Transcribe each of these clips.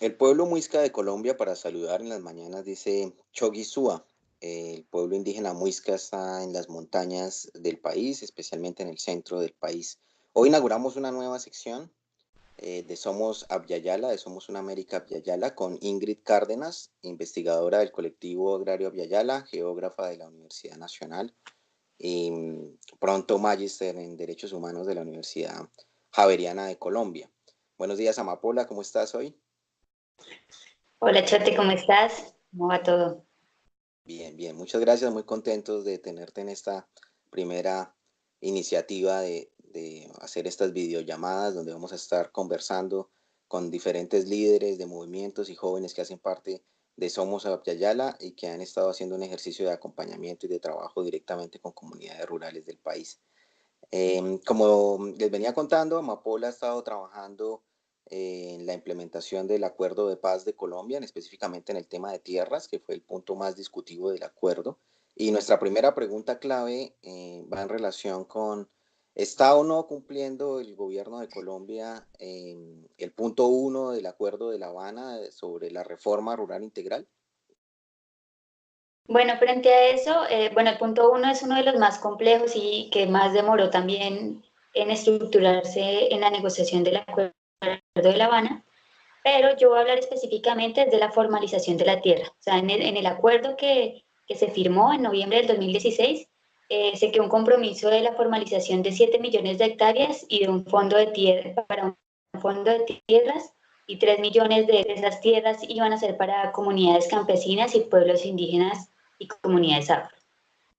El pueblo muisca de Colombia para saludar en las mañanas dice Choguisúa. El pueblo indígena muisca está en las montañas del país, especialmente en el centro del país. Hoy inauguramos una nueva sección de Somos Abyayala, de Somos una América Abyayala, con Ingrid Cárdenas, investigadora del colectivo Agrario Abyayala, geógrafa de la Universidad Nacional y pronto magíster en Derechos Humanos de la Universidad Javeriana de Colombia. Buenos días, Amapola, ¿cómo estás hoy? Hola Chote, ¿cómo estás? ¿Cómo va todo? Bien, bien, muchas gracias, muy contentos de tenerte en esta primera iniciativa de hacer estas videollamadas donde vamos a estar conversando con diferentes líderes de movimientos y jóvenes que hacen parte de Somos Abyayala y que han estado haciendo un ejercicio de acompañamiento y de trabajo directamente con comunidades rurales del país. Como les venía contando, Amapola ha estado trabajando en la implementación del Acuerdo de Paz de Colombia, específicamente en el tema de tierras, que fue el punto más discutido del acuerdo. Y nuestra primera pregunta clave va en relación con, ¿está o no cumpliendo el gobierno de Colombia el punto uno del Acuerdo de La Habana sobre la reforma rural integral? Bueno, frente a eso, bueno, el punto uno es uno de los más complejos y que más demoró también en estructurarse en la negociación del Acuerdo de La Habana, pero yo voy a hablar específicamente de la formalización de la tierra. O sea, en el acuerdo que se firmó en noviembre del 2016, se quedó un compromiso de la formalización de 7 millones de hectáreas y de un fondo de tierra para un fondo de tierras y 3 millones de esas tierras iban a ser para comunidades campesinas y pueblos indígenas y comunidades afro.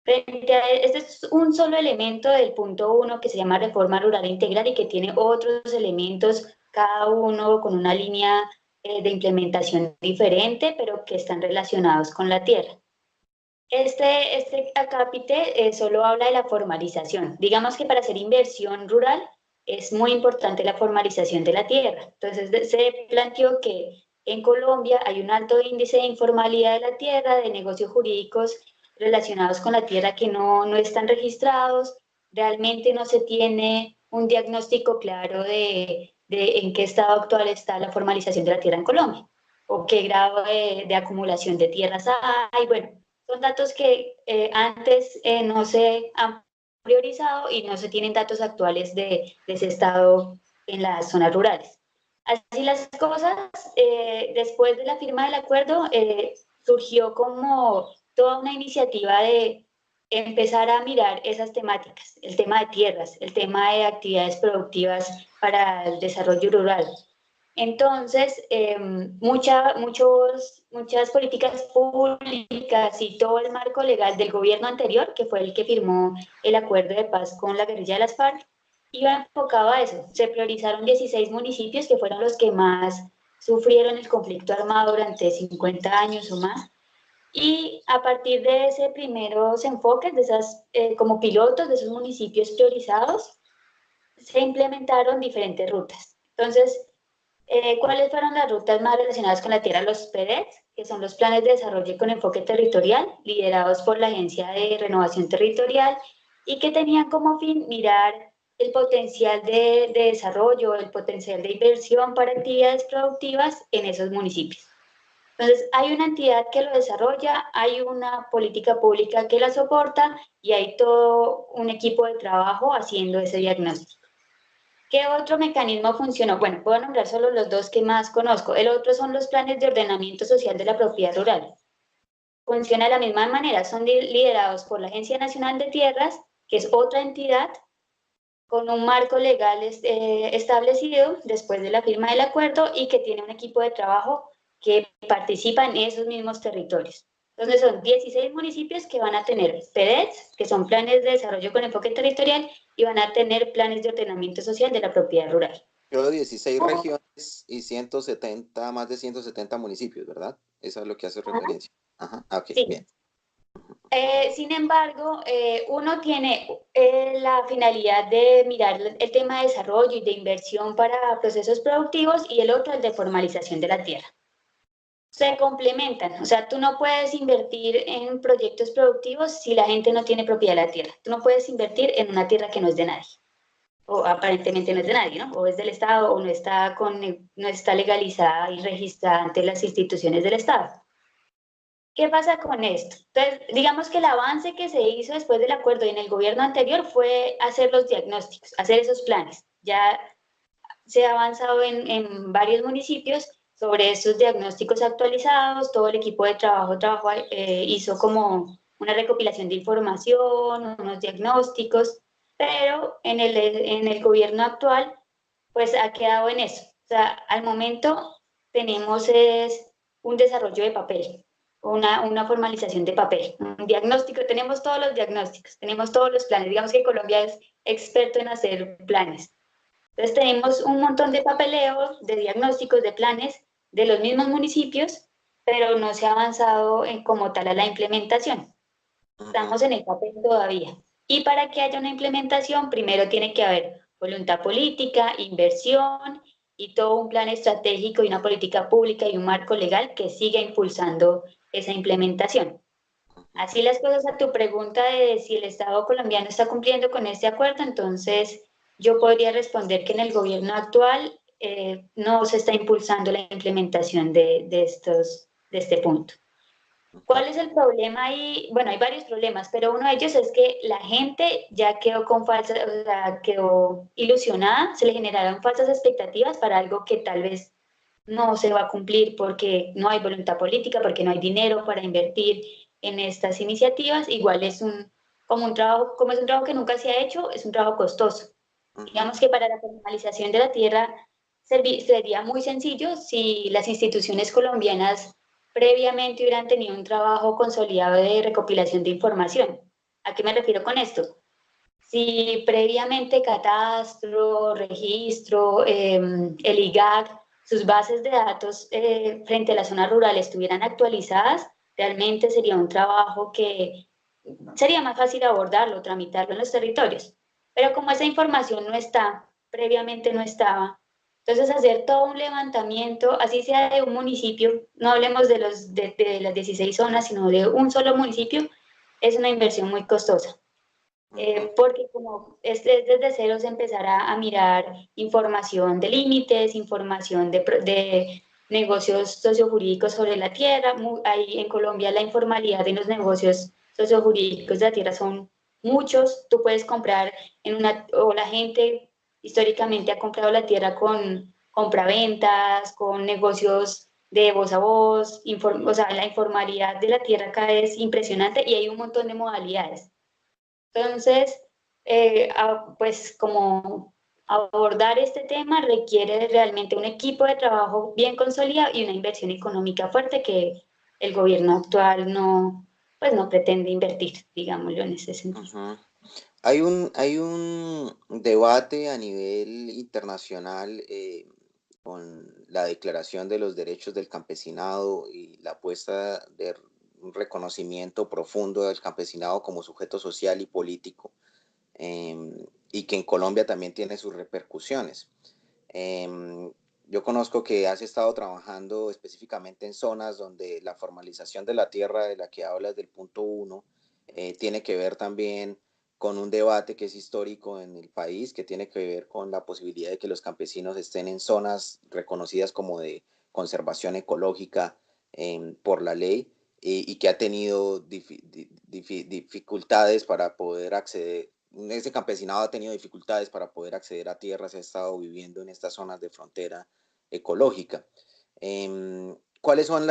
Frente a este es un solo elemento del punto uno que se llama reforma rural integral y que tiene otros elementos, cada uno con una línea de implementación diferente, pero que están relacionados con la tierra. Este acápite solo habla de la formalización. Digamos que para hacer inversión rural es muy importante la formalización de la tierra. Entonces se planteó que en Colombia hay un alto índice de informalidad de la tierra, de negocios jurídicos relacionados con la tierra que no están registrados. Realmente no se tiene un diagnóstico claro de en qué estado actual está la formalización de la tierra en Colombia o qué grado de acumulación de tierras hay. Bueno, son datos que antes no se han priorizado y no se tienen datos actuales de ese estado en las zonas rurales. Así las cosas, después de la firma del acuerdo, surgió como toda una iniciativa de empezar a mirar esas temáticas, el tema de tierras, el tema de actividades productivas para el desarrollo rural. Entonces, muchas políticas públicas y todo el marco legal del gobierno anterior, que fue el que firmó el acuerdo de paz con la guerrilla de las FARC, iba enfocado a eso. Se priorizaron 16 municipios que fueron los que más sufrieron el conflicto armado durante 50 años o más. Y a partir de ese primeros enfoques, de esas, como pilotos de esos municipios priorizados, se implementaron diferentes rutas. Entonces, ¿cuáles fueron las rutas más relacionadas con la tierra? Los PDETs, que son los planes de desarrollo con enfoque territorial, liderados por la Agencia de Renovación Territorial, y que tenían como fin mirar el potencial de desarrollo, el potencial de inversión para actividades productivas en esos municipios. Entonces, hay una entidad que lo desarrolla, hay una política pública que la soporta y hay todo un equipo de trabajo haciendo ese diagnóstico. ¿Qué otro mecanismo funcionó? Bueno, puedo nombrar solo los dos que más conozco. El otro son los planes de ordenamiento social de la propiedad rural. Funciona de la misma manera, son liderados por la Agencia Nacional de Tierras, que es otra entidad con un marco legal establecido después de la firma del acuerdo y que tiene un equipo de trabajo que participa en esos mismos territorios. Entonces son 16 municipios que van a tener PDETs, que son planes de desarrollo con enfoque territorial, y van a tener planes de ordenamiento social de la propiedad rural. Yo 16 regiones y 170, más de 170 municipios, ¿verdad? Eso es lo que hace referencia. Ajá, ok, Sí. bien. Sin embargo, uno tiene la finalidad de mirar el tema de desarrollo y de inversión para procesos productivos y el otro el de formalización de la tierra. Se complementan, o sea, tú no puedes invertir en proyectos productivos si la gente no tiene propiedad de la tierra. Tú no puedes invertir en una tierra que no es de nadie. o aparentemente no es de nadie, ¿no? O es del Estado o no está legalizada y registrada ante las instituciones del Estado. ¿Qué pasa con esto? Entonces, digamos que el avance que se hizo después del acuerdo en el gobierno anterior fue hacer los diagnósticos, hacer esos planes. Ya se ha avanzado en varios municipios sobre estos diagnósticos actualizados, todo el equipo de trabajo hizo como una recopilación de información, unos diagnósticos, pero en el gobierno actual pues ha quedado en eso. O sea, al momento tenemos es un desarrollo de papel, una formalización de papel, un diagnóstico, tenemos todos los diagnósticos, tenemos todos los planes, digamos que Colombia es experto en hacer planes. Entonces tenemos un montón de papeleos, de diagnósticos, de planes de los mismos municipios, pero no se ha avanzado en, como tal a la implementación. Ujú, Estamos en el papel todavía. Y para que haya una implementación, primero tiene que haber voluntad política, inversión y todo un plan estratégico y una política pública y un marco legal que siga impulsando esa implementación. ujú. Así las cosas a tu pregunta de si el Estado colombiano está cumpliendo con este acuerdo, entonces yo podría responder que en el gobierno actual no se está impulsando la implementación de este punto. Ujú. ¿Cuál es el problema ahí? Bueno, hay varios problemas, pero uno de ellos es que la gente ya quedó con falsas, o sea, quedó ilusionada, se le generaron falsas expectativas para algo que tal vez no se va a cumplir porque no hay voluntad política, porque no hay dinero para invertir en estas iniciativas. Igual es como un trabajo, como es un trabajo que nunca se ha hecho, es un trabajo costoso. Ujú, Digamos que para la formalización de la tierra sería muy sencillo si las instituciones colombianas previamente hubieran tenido un trabajo consolidado de recopilación de información. ¿A qué me refiero con esto? Si previamente catastro, registro, el IGAC, sus bases de datos frente a la zona rural estuvieran actualizadas, realmente sería un trabajo que sería más fácil abordarlo, tramitarlo en los territorios. Pero como esa información no está, previamente no estaba, entonces hacer todo un levantamiento, así sea de un municipio, no hablemos de las 16 zonas, sino de un solo municipio, es una inversión muy costosa. ujú. Porque como es desde ceros empezar a mirar información de límites, información de negocios sociojurídicos sobre la tierra. Ahí en Colombia la informalidad de los negocios sociojurídicos de la tierra son muchos. Tú puedes comprar o la gente históricamente ha comprado la tierra con compraventas, con negocios de voz a voz, o sea, la informalidad de la tierra acá es impresionante y hay un montón de modalidades. Entonces, pues como abordar este tema requiere realmente un equipo de trabajo bien consolidado y una inversión económica fuerte que el gobierno actual no, pues no pretende invertir, digámoslo en ese sentido. Ujú. Hay un debate a nivel internacional con la Declaración de los Derechos del Campesinado y la apuesta de un reconocimiento profundo del campesinado como sujeto social y político, y que en Colombia también tiene sus repercusiones. Em, yo conozco que has estado trabajando específicamente en zonas donde la formalización de la tierra de la que hablas del punto uno tiene que ver también con un debate que es histórico en el país, que tiene que ver con la posibilidad de que los campesinos estén en zonas reconocidas como de conservación ecológica por la ley y que ha tenido dificultades para poder acceder. Ese campesinado ha tenido dificultades para poder acceder a tierras, ha estado viviendo en estas zonas de frontera ecológica. ¿Cuáles son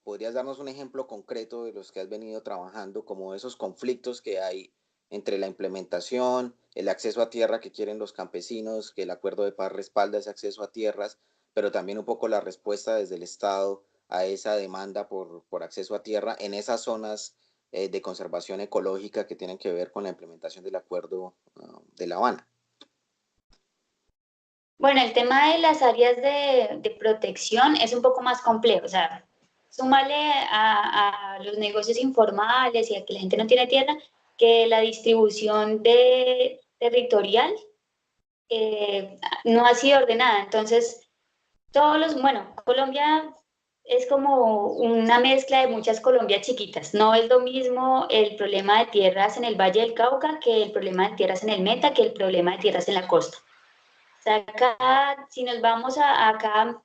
podrías darnos un ejemplo concreto de los que has venido trabajando, como esos conflictos que hay entre la implementación, el acceso a tierra que quieren los campesinos, que el acuerdo de paz respalda ese acceso a tierras, pero también un poco la respuesta desde el Estado a esa demanda por acceso a tierra en esas zonas de conservación ecológica que tienen que ver con la implementación del Acuerdo de La Habana? Bueno, el tema de las áreas de protección es un poco más complejo, o sea, súmale a los negocios informales y a que la gente no tiene tierra, que la distribución territorial no ha sido ordenada. Entonces, bueno, Colombia es como una mezcla de muchas Colombias chiquitas. No es lo mismo el problema de tierras en el Valle del Cauca que el problema de tierras en el Meta, que el problema de tierras en la costa. O sea, acá, si nos vamos a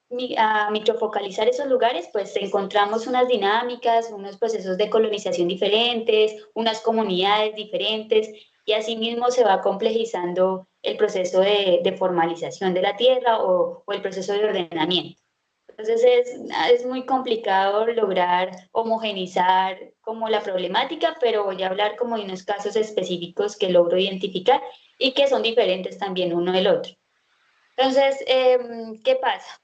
microfocalizar esos lugares, pues encontramos unas dinámicas, unos procesos de colonización diferentes, unas comunidades diferentes, y asimismo se va complejizando el proceso de formalización de la tierra o el proceso de ordenamiento. Entonces es muy complicado lograr homogenizar como la problemática, pero voy a hablar como de unos casos específicos que logro identificar y que son diferentes también uno del otro. Entonces, ¿qué pasa?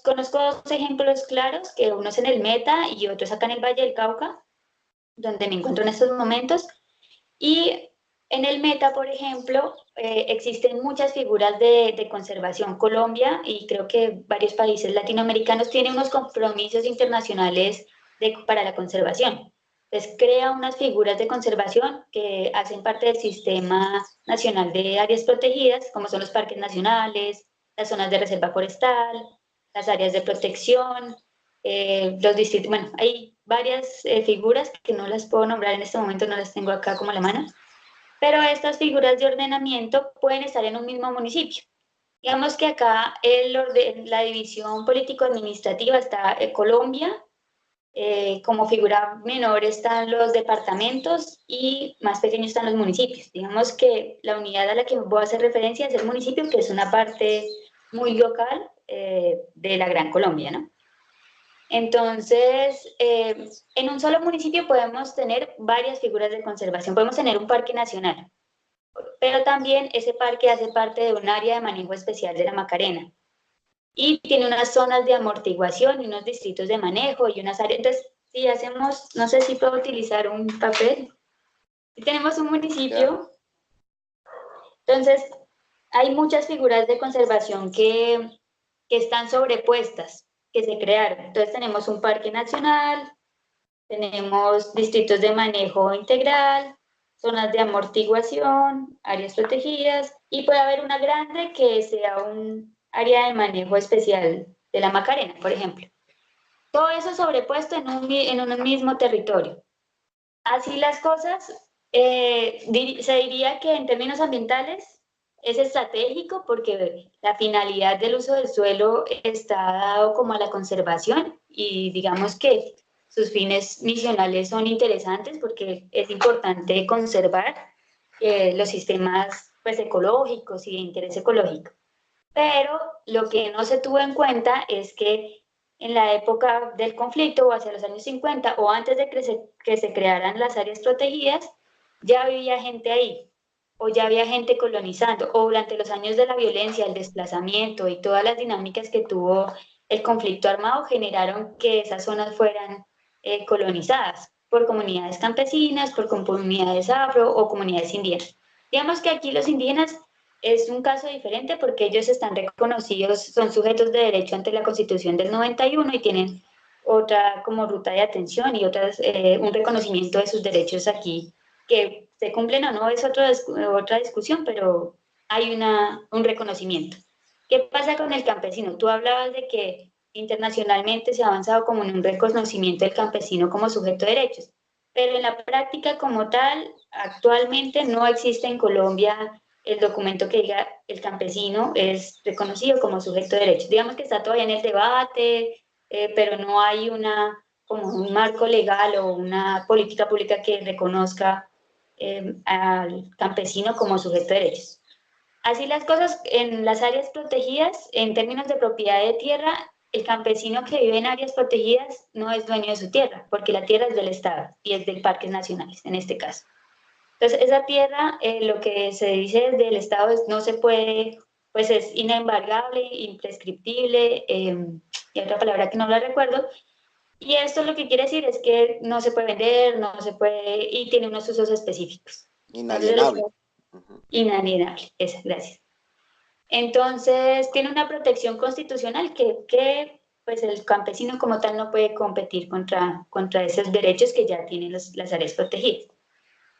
Conozco dos ejemplos claros, que uno es en el Meta y otro es acá en el Valle del Cauca, donde me encuentro en estos momentos. Y en el Meta, por ejemplo, existen muchas figuras de conservación. Colombia y creo que varios países latinoamericanos tienen unos compromisos internacionales para la conservación. Entonces, crea unas figuras de conservación que hacen parte del Sistema Nacional de Áreas Protegidas, como son los parques nacionales, las zonas de reserva forestal, las áreas de protección, los distritos. Bueno, hay varias figuras que no las puedo nombrar en este momento, no las tengo acá como a la mano, pero estas figuras de ordenamiento pueden estar en un mismo municipio. Digamos que acá la división político-administrativa está en Colombia, como figura menor están los departamentos y más pequeños están los municipios. Digamos que la unidad a la que voy a hacer referencia es el municipio, que es una parte muy local de la Gran Colombia, ¿no? Entonces, en un solo municipio podemos tener varias figuras de conservación. Podemos tener un parque nacional, pero también ese parque hace parte de un área de manejo especial de la Macarena y tiene unas zonas de amortiguación y unos distritos de manejo y unas áreas. Entonces, si hacemos, no sé si puedo utilizar un papel, si tenemos un Claro. municipio, entonces hay muchas figuras de conservación que están sobrepuestas, que se crearon. Entonces tenemos un parque nacional, tenemos distritos de manejo integral, zonas de amortiguación, áreas protegidas y puede haber una grande que sea un área de manejo especial de la Macarena, por ejemplo. Todo eso sobrepuesto en un mismo territorio. Así las cosas, se diría que en términos ambientales es estratégico porque la finalidad del uso del suelo está dado como a la conservación y digamos que sus fines misionales son interesantes porque es importante conservar los sistemas pues, ecológicos y de interés ecológico. Pero lo que no se tuvo en cuenta es que en la época del conflicto o hacia los años 50 o antes de que se crearan las áreas protegidas, ya vivía gente ahí o ya había gente colonizando o durante los años de la violencia, el desplazamiento y todas las dinámicas que tuvo el conflicto armado generaron que esas zonas fueran colonizadas por comunidades campesinas, por comunidades afro o comunidades indígenas. Digamos que aquí los indígenas es un caso diferente porque ellos están reconocidos, son sujetos de derecho ante la Constitución del 91 y tienen otra como ruta de atención y un reconocimiento de sus derechos aquí, que se cumplen o no es otra discusión, pero hay un reconocimiento. ¿Qué pasa con el campesino? Tú hablabas de que internacionalmente se ha avanzado como en un reconocimiento del campesino como sujeto de derechos, pero en la práctica como tal, actualmente no existe en Colombia el documento que diga el campesino es reconocido como sujeto de derechos. Digamos que está todavía en el debate, pero no hay como un marco legal o una política pública que reconozca al campesino como sujeto de derechos. Así las cosas en las áreas protegidas, en términos de propiedad de tierra, el campesino que vive en áreas protegidas no es dueño de su tierra, porque la tierra es del Estado y es de parques nacionales en este caso. Entonces, esa tierra, lo que se dice desde el Estado es no se puede, pues es inembargable, imprescriptible, y otra palabra que no la recuerdo. Y esto lo que quiere decir es que no se puede vender, no se puede, y tiene unos usos específicos. Entonces, el Inalienable. Estado, Ujú. inalienable, gracias. Entonces, tiene una protección constitucional que pues el campesino como tal no puede competir contra esos derechos que ya tienen las áreas protegidas.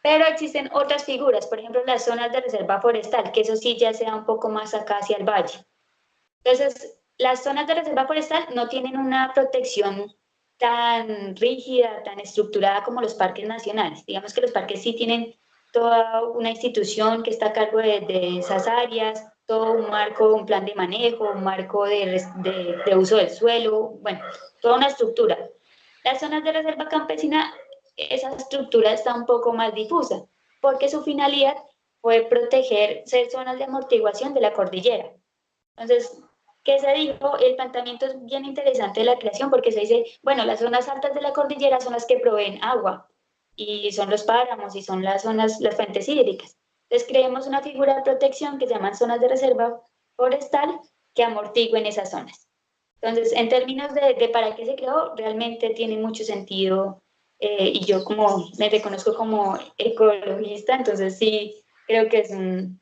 Pero existen otras figuras, por ejemplo, las zonas de reserva forestal, que eso sí ya sea un poco más acá hacia el valle. Entonces, las zonas de reserva forestal no tienen una protección tan rígida, tan estructurada como los parques nacionales. Digamos que los parques sí tienen toda una institución que está a cargo de esas áreas, todo un marco, un plan de manejo, un marco de uso del suelo, bueno, toda una estructura. Las zonas de reserva campesina, esa estructura está un poco más difusa, porque su finalidad fue proteger, ser zonas de amortiguación de la cordillera. Entonces, ¿qué se dijo? El planteamiento es bien interesante de la creación porque se dice, bueno, las zonas altas de la cordillera son las que proveen agua y son los páramos y son las zonas, las fuentes hídricas. Entonces, creemos una figura de protección que se llaman zonas de reserva forestal que amortiguen esas zonas. Entonces, en términos de para qué se creó, realmente tiene mucho sentido y yo como me reconozco como ecologista, entonces sí creo que es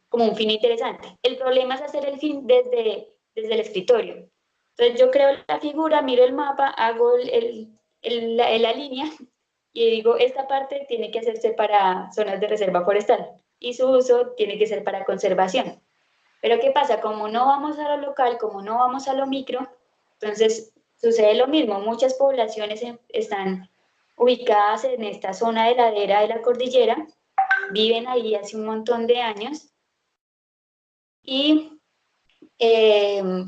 como un fin interesante. El problema es hacer el fin desde el escritorio. Entonces yo creo la figura, miro el mapa, hago la línea y digo, esta parte tiene que hacerse para zonas de reserva forestal y su uso tiene que ser para conservación. Pero ¿qué pasa? Como no vamos a lo local, como no vamos a lo micro, entonces sucede lo mismo. Muchas poblaciones están ubicadas en esta zona de ladera de la cordillera, viven ahí hace un montón de años y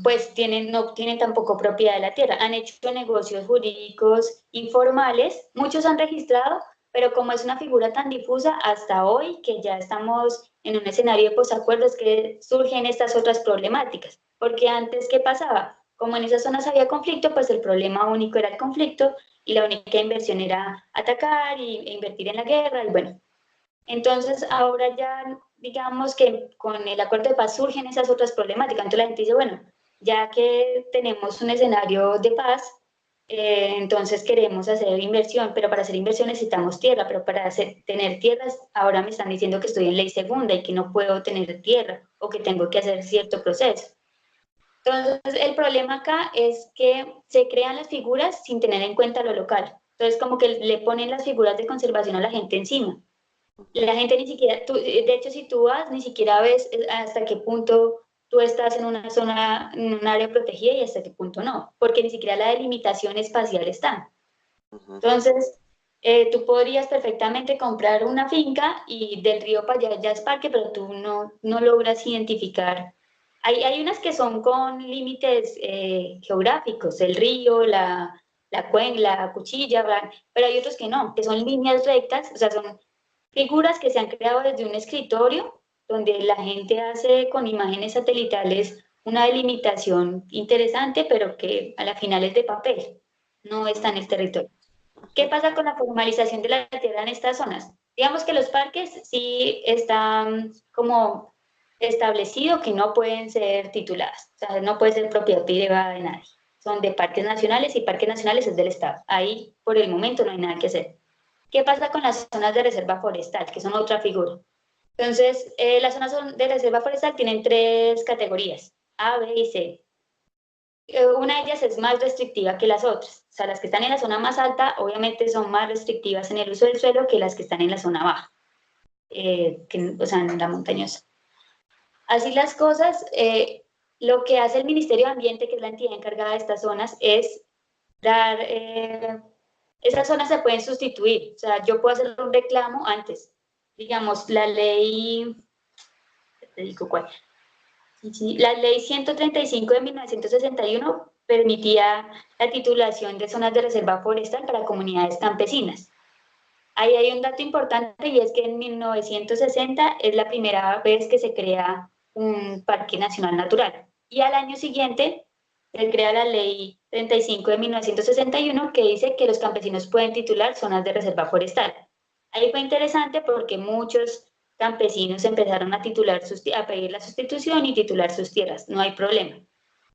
pues no tienen tampoco propiedad de la tierra. Han hecho negocios jurídicos informales, muchos han registrado, pero como es una figura tan difusa hasta hoy, que ya estamos en un escenario de posacuerdos, que surgen estas otras problemáticas. Porque antes, ¿qué pasaba? Como en esas zonas había conflicto, pues el problema único era el conflicto y la única inversión era atacar e invertir en la guerra y bueno, entonces, ahora ya, digamos que con el acuerdo de paz surgen esas otras problemáticas. Entonces la gente dice, bueno, ya que tenemos un escenario de paz, entonces queremos hacer inversión, pero para hacer inversión necesitamos tierra, pero para tener tierras, ahora me están diciendo que estoy en ley segunda y que no puedo tener tierra o que tengo que hacer cierto proceso. Entonces, el problema acá es que se crean las figuras sin tener en cuenta lo local. Entonces, como que le ponen las figuras de conservación a la gente encima. La gente ni siquiera, de hecho, si tú vas, ni siquiera ves hasta qué punto tú estás en una zona, en un área protegida y hasta qué punto no, porque ni siquiera la delimitación espacial está. Ujú. Entonces, tú podrías perfectamente comprar una finca y del río para allá ya es parque, pero tú no logras identificar. Hay unas que son con límites geográficos, el río, la cuenca, la cuchilla, pero hay otros que no, que son líneas rectas, o sea, son figuras que se han creado desde un escritorio, donde la gente hace con imágenes satelitales una delimitación interesante, pero que a la final es de papel, no está en el territorio. ¿Qué pasa con la formalización de la tierra en estas zonas? Digamos que los parques sí están como establecido que no pueden ser tituladas, o sea, no puede ser propiedad privada de nadie. Son de parques nacionales y parques nacionales es del Estado. Ahí, por el momento, no hay nada que hacer. ¿Qué pasa con las zonas de reserva forestal, que son otra figura? Entonces, las zonas de reserva forestal tienen tres categorías, A, B y C. Una de ellas es más restrictiva que las otras. O sea, las que están en la zona más alta, obviamente, son más restrictivas en el uso del suelo que las que están en la zona baja, o sea, en la montañosa. Así las cosas, lo que hace el Ministerio de Ambiente, que es la entidad encargada de estas zonas, es dar, esas zonas se pueden sustituir, o sea, yo puedo hacer un reclamo antes, digamos, la ley, te digo cuál, sí, la ley 135 de 1961 permitía la titulación de zonas de reserva forestal para comunidades campesinas. Ahí hay un dato importante y es que en 1960 es la primera vez que se crea un parque nacional natural. Y al año siguiente se crea la ley 35 de 1961 que dice que los campesinos pueden titular zonas de reserva forestal. Ahí fue interesante porque muchos campesinos empezaron a a pedir la sustitución y titular sus tierras, no hay problema.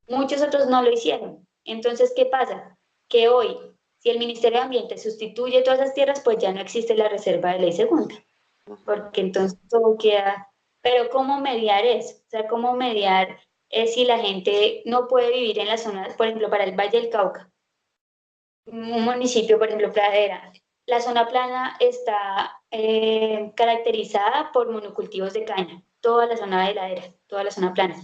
Muchos otros no lo hicieron. Entonces, ¿qué pasa? Que hoy, si el Ministerio de Ambiente sustituye todas esas tierras, pues ya no existe la reserva de ley segunda, porque entonces todo queda... Pero ¿cómo mediar eso? O sea, ¿cómo mediar si la gente no puede vivir en las zonas, por ejemplo, para el Valle del Cauca, un municipio, por ejemplo, Pradera? La zona plana está caracterizada por monocultivos de caña, toda la zona de ladera, toda la zona plana.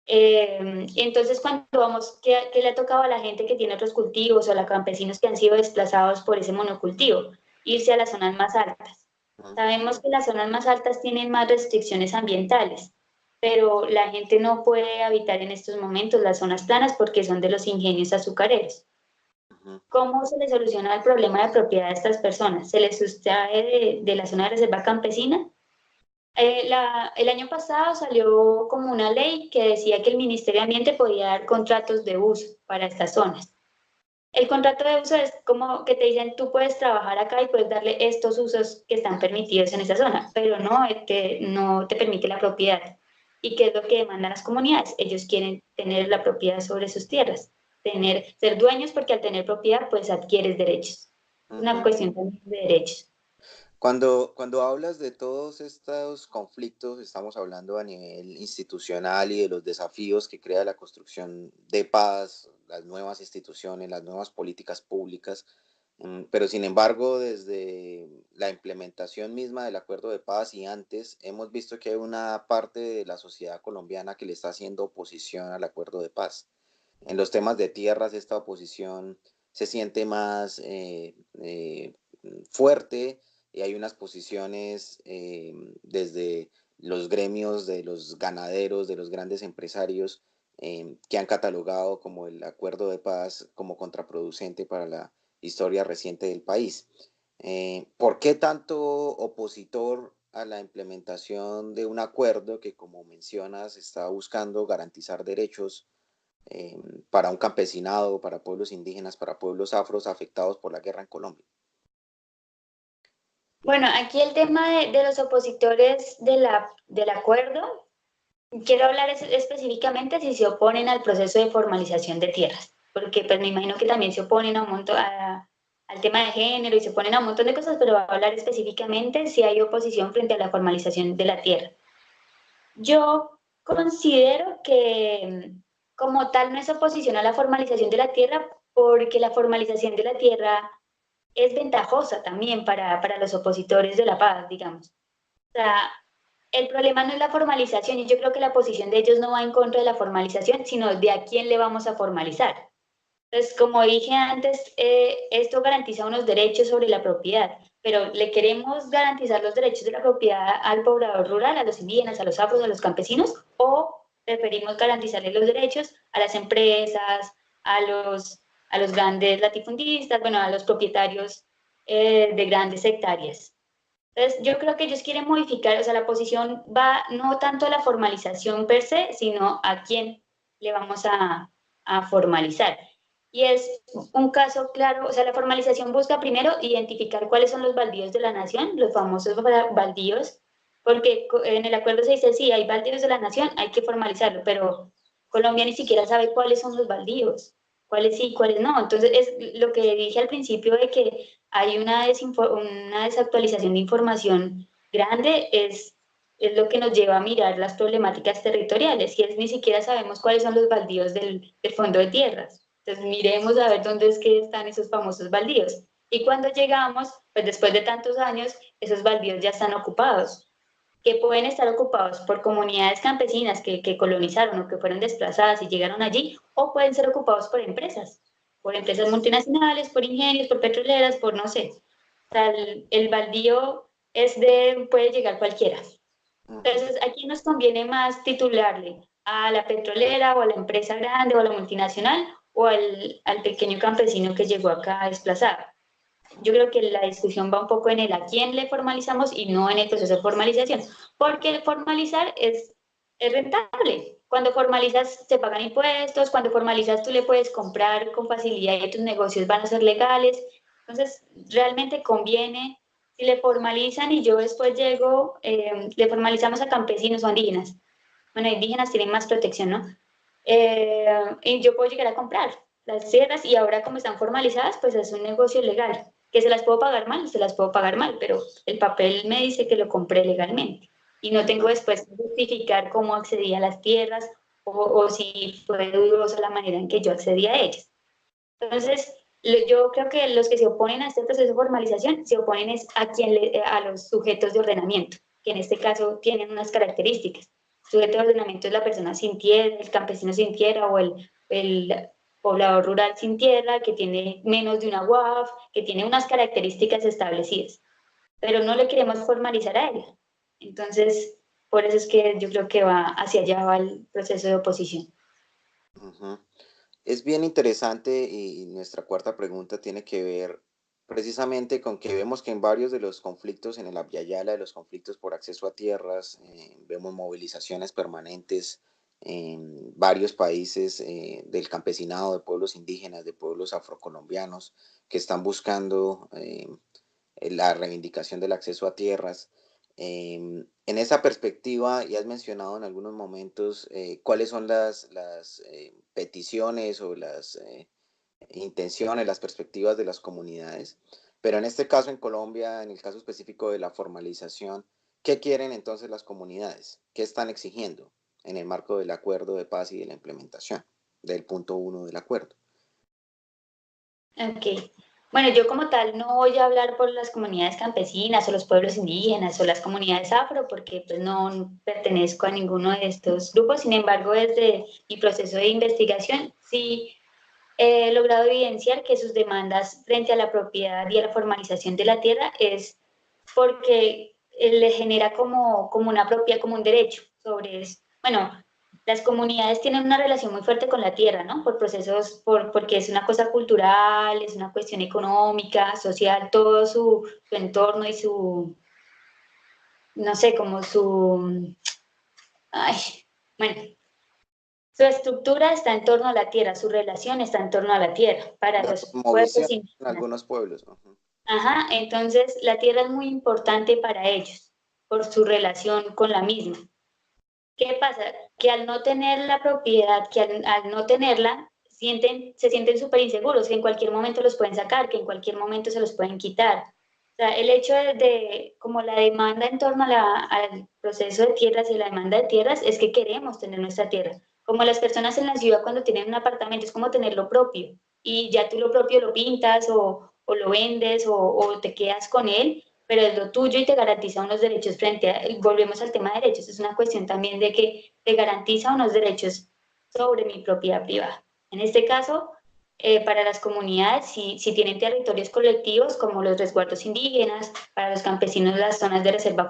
Entonces, cuando vamos, ¿qué le ha tocado a la gente que tiene otros cultivos o a los campesinos que han sido desplazados por ese monocultivo? Irse a las zonas más altas. Ujú, Sabemos que las zonas más altas tienen más restricciones ambientales, pero la gente no puede habitar en estos momentos las zonas planas porque son de los ingenios azucareros. ujú, ¿Cómo se le soluciona el problema de propiedad a estas personas? ¿Se les sustrae de la zona de reserva campesina? El año pasado salió como una ley que decía que el Ministerio de Ambiente podía dar contratos de uso para estas zonas. El contrato de uso es como que te dicen, tú puedes trabajar acá y puedes darle estos usos que están permitidos en esa zona, pero no te permite la propiedad. ¿Y qué es lo que demandan las comunidades? Ellos quieren tener la propiedad sobre sus tierras, ser dueños porque al tener propiedad pues adquieres derechos. Es una ujú. cuestión también de derechos. Cuando hablas de todos estos conflictos, estamos hablando a nivel institucional y de los desafíos que crea la construcción de paz, las nuevas instituciones, las nuevas políticas públicas, pero sin embargo, desde la implementación misma del acuerdo de paz y antes, hemos visto que hay una parte de la sociedad colombiana que le está haciendo oposición al acuerdo de paz. En los temas de tierras, esta oposición se siente más fuerte y hay unas posiciones desde los gremios de los ganaderos, de los grandes empresarios, que han catalogado como el acuerdo de paz como contraproducente para la historia reciente del país. ¿Por qué tanto opositor a la implementación de un acuerdo que, como mencionas, está buscando garantizar derechos para un campesinado, para pueblos indígenas, para pueblos afros afectados por la guerra en Colombia? Bueno, aquí el tema de los opositores del acuerdo, quiero hablar específicamente si se oponen al proceso de formalización de tierras, porque pues me imagino que también se oponen a un montón al tema de género y se oponen a un montón de cosas, pero voy a hablar específicamente si hay oposición frente a la formalización de la tierra. Yo considero que como tal no es oposición a la formalización de la tierra, porque la formalización de la tierra es ventajosa también para los opositores de la paz, digamos. O sea, el problema no es la formalización y yo creo que la posición de ellos no va en contra de la formalización, sino de a quién le vamos a formalizar. Entonces, como dije antes, esto garantiza unos derechos sobre la propiedad, pero ¿le queremos garantizar los derechos de la propiedad al poblador rural, a los indígenas, a los afros, a los campesinos? ¿O preferimos garantizarle los derechos a las empresas, a los, a los grandes latifundistas, bueno, a los propietarios de grandes hectáreas? Entonces, yo creo que ellos quieren modificar, o sea, la posición va no tanto a la formalización per se, sino a quién le vamos a formalizar. Y es un caso claro, o sea, la formalización busca primero identificar cuáles son los baldíos de la nación, los famosos baldíos, porque en el acuerdo se dice, sí, hay baldíos de la nación, hay que formalizarlo, pero Colombia ni siquiera sabe cuáles son los baldíos, cuáles sí, cuáles no. Entonces, es lo que dije al principio de que hay una desactualización de información grande, es lo que nos lleva a mirar las problemáticas territoriales, y es ni siquiera sabemos cuáles son los baldíos del fondo de tierras. Entonces miremos a ver dónde es que están esos famosos baldíos. Y cuando llegamos, pues después de tantos años, esos baldíos ya están ocupados, que pueden estar ocupados por comunidades campesinas que colonizaron o que fueron desplazadas y llegaron allí, o pueden ser ocupados por empresas multinacionales, por ingenios, por petroleras, por no sé. O sea, el baldío puede llegar cualquiera. Ujú. Entonces, ¿a quién nos conviene más titularle? ¿A la petrolera o a la empresa grande o a la multinacional o al pequeño campesino que llegó acá desplazado? Yo creo que la discusión va un poco en el a quién le formalizamos y no en el proceso de formalización, porque el formalizar es rentable. Cuando formalizas se pagan impuestos, cuando formalizas tú le puedes comprar con facilidad y tus negocios van a ser legales. Entonces, realmente conviene si le formalizan y yo después llego, le formalizamos a campesinos o indígenas. Bueno, indígenas tienen más protección, ¿no? Y yo puedo llegar a comprar las tierras y ahora como están formalizadas, pues es un negocio legal. Que se las puedo pagar mal, se las puedo pagar mal, pero el papel me dice que lo compré legalmente y no tengo Ujú. después que justificar cómo accedí a las tierras o si fue dudosa la manera en que yo accedí a ellas. Entonces, yo creo que los que se oponen a este proceso de formalización se oponen a los sujetos de ordenamiento, que en este caso tienen unas características. sujeto de ordenamiento es la persona sin tierra, el campesino sin tierra o el poblador rural sin tierra, que tiene menos de una UAF, que tiene unas características establecidas, pero no le queremos formalizar a él. Entonces, por eso es que yo creo que va hacia allá va el proceso de oposición. Ujú. Es bien interesante y nuestra cuarta pregunta tiene que ver precisamente con que vemos que en varios de los conflictos, en el Abya Yala, de los conflictos por acceso a tierras, vemos movilizaciones permanentes en varios países del campesinado, de pueblos indígenas, de pueblos afrocolombianos, que están buscando la reivindicación del acceso a tierras. En esa perspectiva, y has mencionado en algunos momentos cuáles son las peticiones o las intenciones, las perspectivas de las comunidades, pero en este caso en Colombia, en el caso específico de la formalización, ¿qué quieren entonces las comunidades? ¿Qué están exigiendo en el marco del acuerdo de paz y de la implementación del punto uno del acuerdo? Ok. Bueno, yo como tal no voy a hablar por las comunidades campesinas o los pueblos indígenas o las comunidades afro porque pues no pertenezco a ninguno de estos grupos. Sin embargo, desde mi proceso de investigación sí he logrado evidenciar que sus demandas frente a la propiedad y a la formalización de la tierra es porque le genera como una propiedad, como un derecho sobre eso. Bueno, las comunidades tienen una relación muy fuerte con la tierra, ¿no? Por procesos, porque es una cosa cultural, es una cuestión económica, social, todo su entorno y su, no sé, como su, ay, bueno, su estructura está en torno a la tierra, su relación está en torno a la tierra para La los pueblos cosmovisión en indígenas. algunos pueblos. Ujú. Ajá, entonces la tierra es muy importante para ellos por su relación con la misma. ¿Qué pasa? Que al no tener la propiedad, que al no tenerla, se sienten súper inseguros, que en cualquier momento los pueden sacar, que en cualquier momento se los pueden quitar. O sea, el hecho como la demanda en torno a al proceso de tierras y la demanda de tierras es que queremos tener nuestra tierra. Como las personas en la ciudad cuando tienen un apartamento, es como tener lo propio. Y ya tú lo propio lo pintas o lo vendes o te quedas con él, pero es lo tuyo y te garantiza unos derechos frente a, volvemos al tema de derechos, es una cuestión también de que te garantiza unos derechos sobre mi propiedad privada. En este caso, para las comunidades, si tienen territorios colectivos como los resguardos indígenas, para los campesinos las zonas de reserva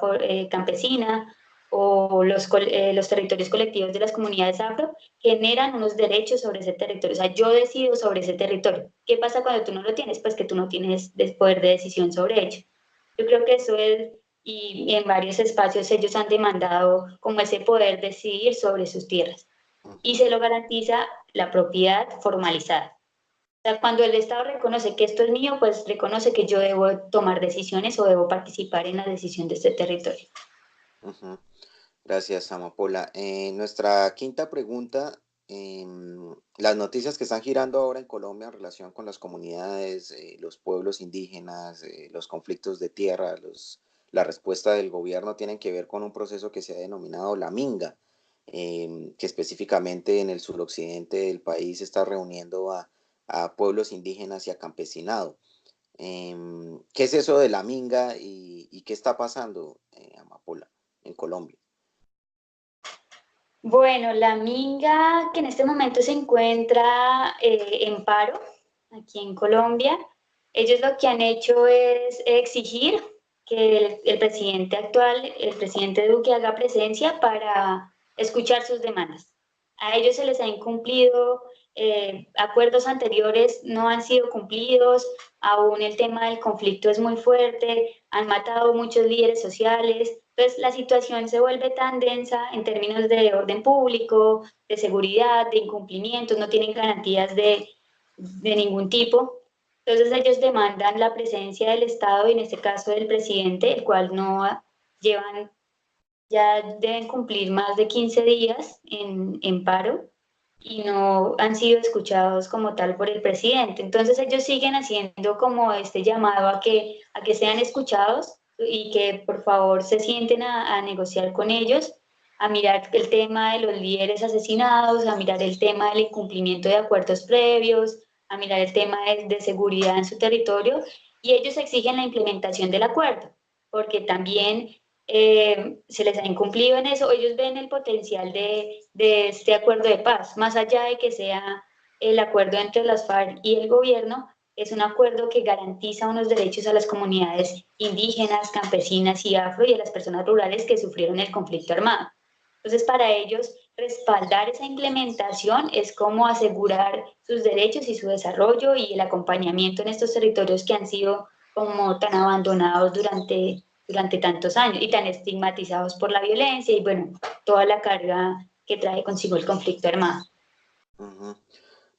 campesina o los territorios colectivos de las comunidades afro, generan unos derechos sobre ese territorio. O sea, yo decido sobre ese territorio. ¿Qué pasa cuando tú no lo tienes? Pues que tú no tienes poder de decisión sobre ello. Yo creo que eso es, y en varios espacios ellos han demandado como ese poder decidir sobre sus tierras. Y Ujú. se lo garantiza la propiedad formalizada. O sea, cuando el Estado reconoce que esto es mío, pues reconoce que yo debo tomar decisiones o debo participar en la decisión de este territorio. Ujú. Gracias, Amapola. Nuestra quinta pregunta, las noticias que están girando ahora en Colombia en relación con las comunidades, los pueblos indígenas, los conflictos de tierra, la respuesta del gobierno tienen que ver con un proceso que se ha denominado la Minga, que específicamente en el suroccidente del país está reuniendo a pueblos indígenas y a campesinado. ¿Qué es eso de la Minga y qué está pasando, Amapola, en Colombia? Bueno, la Minga, que en este momento se encuentra en paro aquí en Colombia, ellos lo que han hecho es exigir que el presidente actual, el presidente Duque, haga presencia para escuchar sus demandas. A ellos se les ha incumplido, acuerdos anteriores no han sido cumplidos, aún el tema del conflicto es muy fuerte, han matado muchos líderes sociales, entonces la situación se vuelve tan densa en términos de orden público, de seguridad, de incumplimientos, no tienen garantías de ningún tipo. Entonces ellos demandan la presencia del Estado y en este caso del presidente, el cual no llevan, ya deben cumplir más de 15 días en paro y no han sido escuchados como tal por el presidente. Entonces ellos siguen haciendo como este llamado a que sean escuchados y que por favor se sienten a negociar con ellos, a mirar el tema de los líderes asesinados, a mirar el tema del incumplimiento de acuerdos previos, a mirar el tema de seguridad en su territorio y ellos exigen la implementación del acuerdo, porque también se les ha incumplido en eso. Ellos ven el potencial de este acuerdo de paz, más allá de que sea el acuerdo entre las FARC y el gobierno, es un acuerdo que garantiza unos derechos a las comunidades indígenas, campesinas y afro y a las personas rurales que sufrieron el conflicto armado. Entonces, para ellos, respaldar esa implementación es como asegurar sus derechos y su desarrollo y el acompañamiento en estos territorios que han sido como tan abandonados durante tantos años y tan estigmatizados por la violencia y bueno, toda la carga que trae consigo el conflicto armado. Ujú.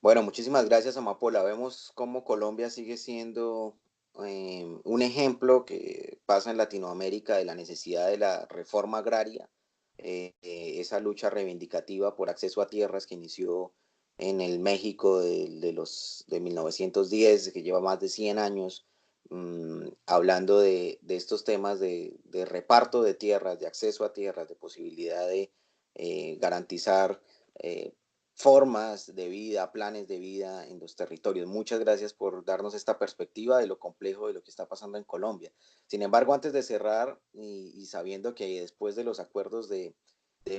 Bueno, muchísimas gracias, Amapola. Vemos cómo Colombia sigue siendo un ejemplo que pasa en Latinoamérica de la necesidad de la reforma agraria, esa lucha reivindicativa por acceso a tierras que inició en el México de 1910, que lleva más de 100 años, hablando de estos temas de reparto de tierras, de acceso a tierras, de posibilidad de garantizar eh, formas de vida, planes de vida en los territorios. Muchas gracias por darnos esta perspectiva de lo complejo de lo que está pasando en Colombia. Sin embargo, antes de cerrar y sabiendo que después de los acuerdos de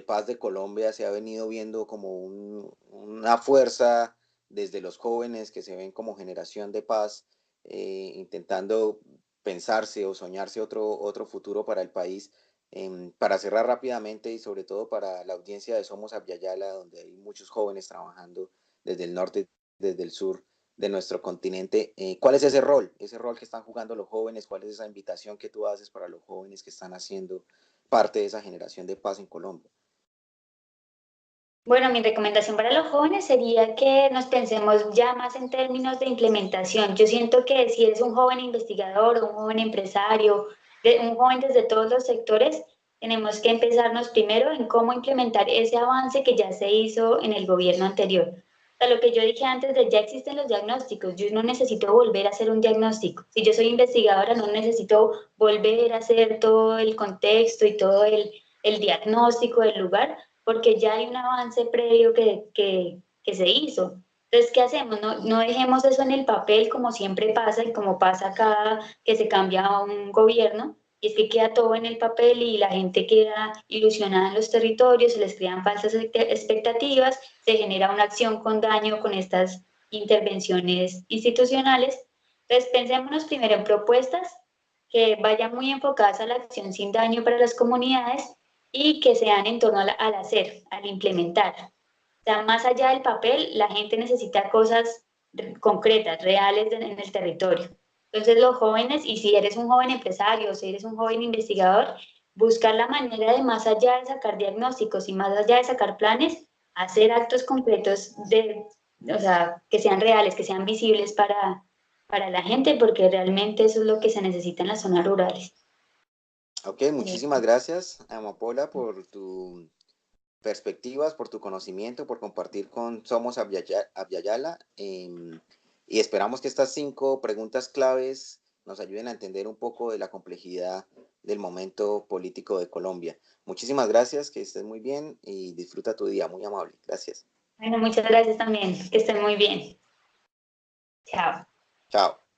paz de Colombia se ha venido viendo como una fuerza desde los jóvenes que se ven como generación de paz, intentando pensarse o soñarse otro futuro para el país. Para cerrar rápidamente y sobre todo para la audiencia de Somos Abya-Yala, donde hay muchos jóvenes trabajando desde el norte, desde el sur de nuestro continente, ¿cuál es ese rol que están jugando los jóvenes? ¿Cuál es esa invitación que tú haces para los jóvenes que están haciendo parte de esa generación de paz en Colombia? Bueno, mi recomendación para los jóvenes sería que nos pensemos ya más en términos de implementación. Yo siento que si eres un joven investigador o un joven empresario, un joven desde todos los sectores, tenemos que empezarnos primero en cómo implementar ese avance que ya se hizo en el gobierno anterior. O sea, lo que yo dije antes de ya existen los diagnósticos, yo no necesito volver a hacer un diagnóstico. Si yo soy investigadora, no necesito volver a hacer todo el contexto y todo el diagnóstico del lugar porque ya hay un avance previo que se hizo. Entonces, ¿qué hacemos? No, no dejemos eso en el papel como siempre pasa y como pasa cada que se cambia un gobierno, y es que queda todo en el papel y la gente queda ilusionada en los territorios, se les crean falsas expectativas, se genera una acción con daño con estas intervenciones institucionales. Entonces, pensémonos primero en propuestas que vayan muy enfocadas a la acción sin daño para las comunidades y que sean en torno al hacer, al implementar. O sea, más allá del papel, la gente necesita cosas concretas, reales en el territorio. Entonces, los jóvenes, y si eres un joven empresario, si eres un joven investigador, buscar la manera de más allá de sacar diagnósticos y más allá de sacar planes, hacer actos concretos o sea, que sean reales, que sean visibles para la gente, porque realmente eso es lo que se necesita en las zonas rurales. Ok, muchísimas gracias, Amapola, por tu perspectivas, por tu conocimiento, por compartir con Somos Abya-Yala. Y esperamos que estas 5 preguntas claves nos ayuden a entender un poco de la complejidad del momento político de Colombia. Muchísimas gracias, que estés muy bien y disfruta tu día. Muy amable. Gracias. Bueno, muchas gracias también. Que estén muy bien. Chao. Chao.